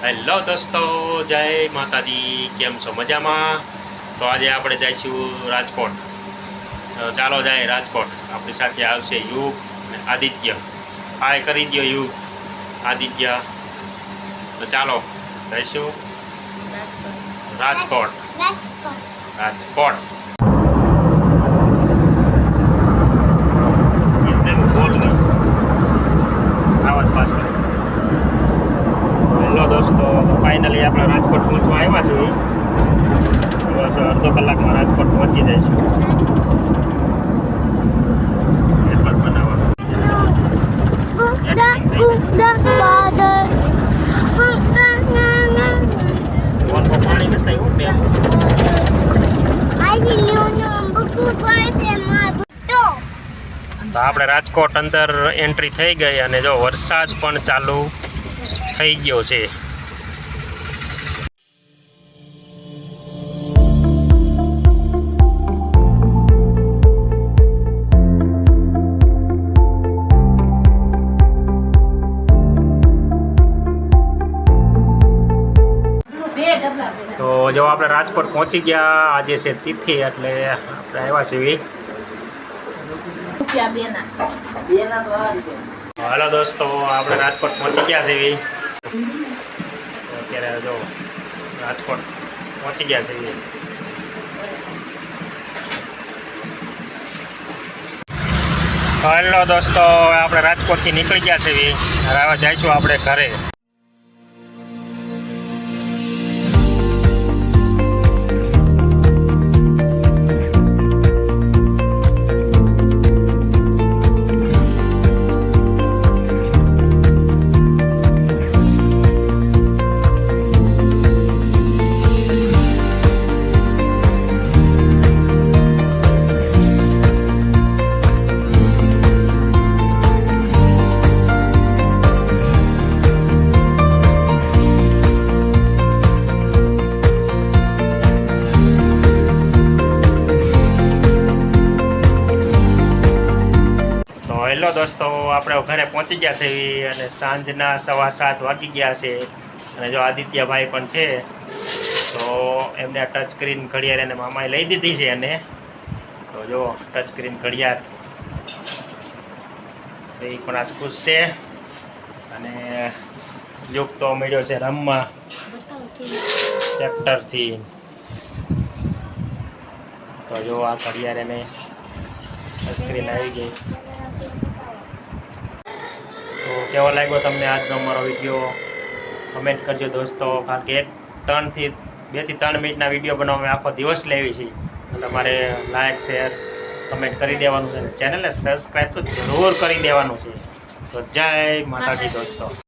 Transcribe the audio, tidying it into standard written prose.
Hello દોસ્તો, જય માતાજી। કેમ છો? મજામાં? તો આજે આપણે જઈશું રાજકોટ। ચાલો જાય રાજકોટ। આપણી સાથે આવશે યુગ અને આદિત્ય। હાય કરી દો યુગ, આદિત્ય। તો ચાલો જઈશું રાજકોટ। રાજકોટ હેલો દોસ્તો, ફાઇનલી આપણે રાજકોટ પહોંચવા આવ્યા છીએ। બસ અડધો કલાકમાં રાજકોટ પહોંચી જઈશું। એટલા જ બનાવવાનું પાણી નથી તો આપણે રાજકોટ અંદર એન્ટ્રી થઈ ગઈ અને જો વરસાદ પણ ચાલુ થઈ ગયો છે। તો જો આપણે રાજકોટ પહોંચી ગયા। આજે છે તિથિ એટલે આપણે આવ્યા છીએ। હાલો દોસ્તો, આપણે રાજકોટ પહોંચી ગયા છીએ। અત્યારે જો રાજકોટ પહોંચી ગયા છીએ। હાલો દોસ્તો, આપણે રાજકોટથી નીકળી ગયા છીએ। હવે જઈશું આપણે ઘરે। હેલો દોસ્તો, આપણે ઘરે પહોંચી ગયા છે અને સાંજના 7:15 વાગી ગયા છે। અને જો આદિત્યભાઈ પણ છે, તો એમને ટચ સ્ક્રીન ઘડિયાળ એને મામાએ લઈ દીધી છે। અને તો જો ટચ સ્ક્રીન ઘડિયાળ એ પણ આજ ખુશ છે। અને યુગ તો મળ્યો છે રમવા ટ્રેક્ટરથી। તો જો આ ઘડિયાળ એને ટચ સ્ક્રીન આવી ગઈ। તો કેવો લાગ્યો તમને આજનો મારો વિડીયો? કમેન્ટ કરજો દોસ્તો, કારણ કે 2 થી 3 મિનિટના વિડીયો બનાવવામાં આખો દિવસ લેવી છે। તમારે લાઈક, શેર, કમેન્ટ કરી દેવાનું છે। ચેનલને સબસ્ક્રાઈબ તો જરૂર કરી દેવાનું છે। તો જય માતાજી દોસ્તો।